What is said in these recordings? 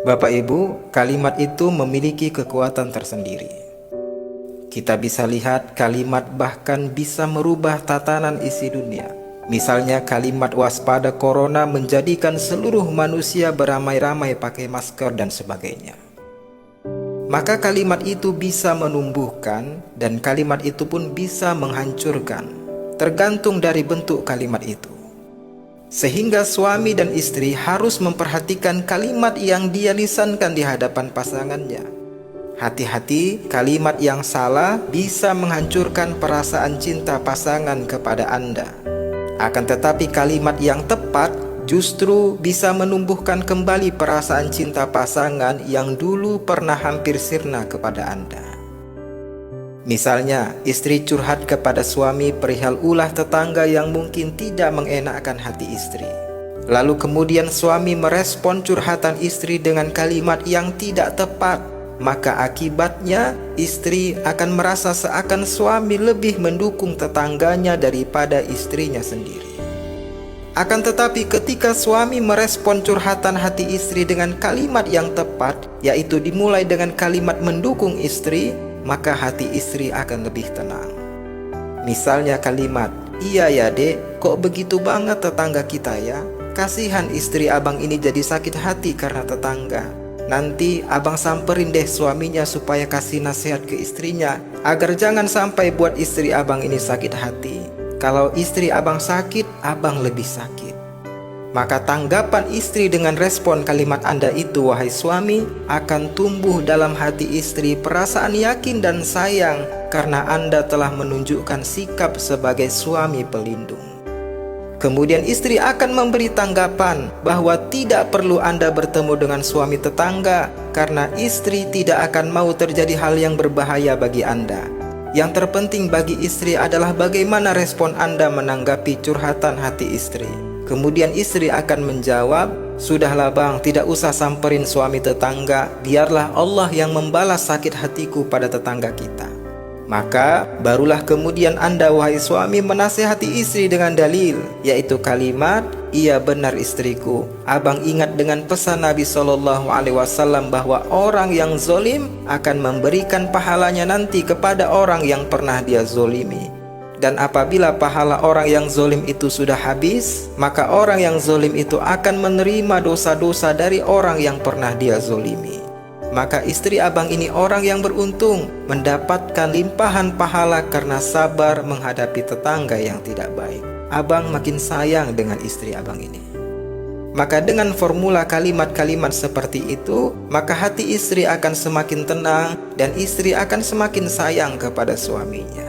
Bapak Ibu, kalimat itu memiliki kekuatan tersendiri. Kita bisa lihat kalimat bahkan bisa merubah tatanan isi dunia. Misalnya kalimat waspada corona menjadikan seluruh manusia beramai-ramai pakai masker dan sebagainya. Maka kalimat itu bisa menumbuhkan dan kalimat itu pun bisa menghancurkan, tergantung dari bentuk kalimat itu. Sehingga suami dan istri harus memperhatikan kalimat yang dia lisankan di hadapan pasangannya. Hati-hati, kalimat yang salah bisa menghancurkan perasaan cinta pasangan kepada Anda. Akan tetapi kalimat yang tepat justru bisa menumbuhkan kembali perasaan cinta pasangan yang dulu pernah hampir sirna kepada Anda. Misalnya, istri curhat kepada suami perihal ulah tetangga yang mungkin tidak mengenakkan hati istri. Lalu kemudian suami merespon curhatan istri dengan kalimat yang tidak tepat. Maka akibatnya istri akan merasa seakan suami lebih mendukung tetangganya daripada istrinya sendiri. Akan tetapi ketika suami merespon curhatan hati istri dengan kalimat yang tepat, yaitu dimulai dengan kalimat mendukung istri, maka hati istri akan lebih tenang. Misalnya kalimat, "Iya ya dek, kok begitu banget tetangga kita ya? Kasihan istri abang ini jadi sakit hati karena tetangga. Nanti abang samperin deh suaminya supaya kasih nasihat ke istrinya agar jangan sampai buat istri abang ini sakit hati. Kalau istri abang sakit, abang lebih sakit." Maka tanggapan istri dengan respon kalimat Anda itu, wahai suami, akan tumbuh dalam hati istri perasaan yakin dan sayang karena Anda telah menunjukkan sikap sebagai suami pelindung. Kemudian istri akan memberi tanggapan bahwa tidak perlu Anda bertemu dengan suami tetangga karena istri tidak akan mau terjadi hal yang berbahaya bagi Anda. Yang terpenting bagi istri adalah bagaimana respon Anda menanggapi curhatan hati istri. Kemudian istri akan menjawab, "Sudahlah bang, tidak usah samperin suami tetangga, biarlah Allah yang membalas sakit hatiku pada tetangga kita." Maka barulah kemudian Anda wahai suami menasihati istri dengan dalil, yaitu kalimat, "Iya benar istriku, abang ingat dengan pesan Nabi SAW bahwa orang yang zolim akan memberikan pahalanya nanti kepada orang yang pernah dia zolimi. Dan apabila pahala orang yang zolim itu sudah habis, maka orang yang zolim itu akan menerima dosa-dosa dari orang yang pernah dia zolimi. Maka istri abang ini orang yang beruntung, mendapatkan limpahan pahala karena sabar menghadapi tetangga yang tidak baik." Abang makin sayang dengan istri abang ini. Maka dengan formula kalimat-kalimat seperti itu, maka hati istri akan semakin tenang dan istri akan semakin sayang kepada suaminya.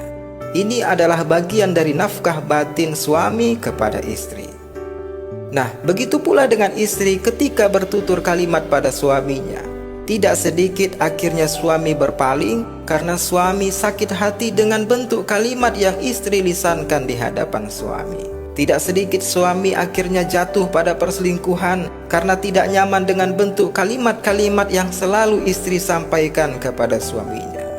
Ini adalah bagian dari nafkah batin suami kepada istri. Nah, begitu pula dengan istri ketika bertutur kalimat pada suaminya. Tidak sedikit akhirnya suami berpaling karena suami sakit hati dengan bentuk kalimat yang istri lisankan di hadapan suami. Tidak sedikit suami akhirnya jatuh pada perselingkuhan karena tidak nyaman dengan bentuk kalimat-kalimat yang selalu istri sampaikan kepada suaminya.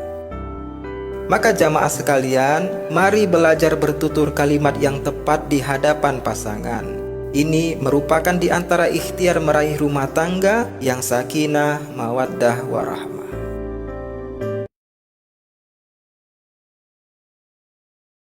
Maka jamaah sekalian, mari belajar bertutur kalimat yang tepat di hadapan pasangan. Ini merupakan di antara ikhtiar meraih rumah tangga yang sakinah, mawaddah, warahmah.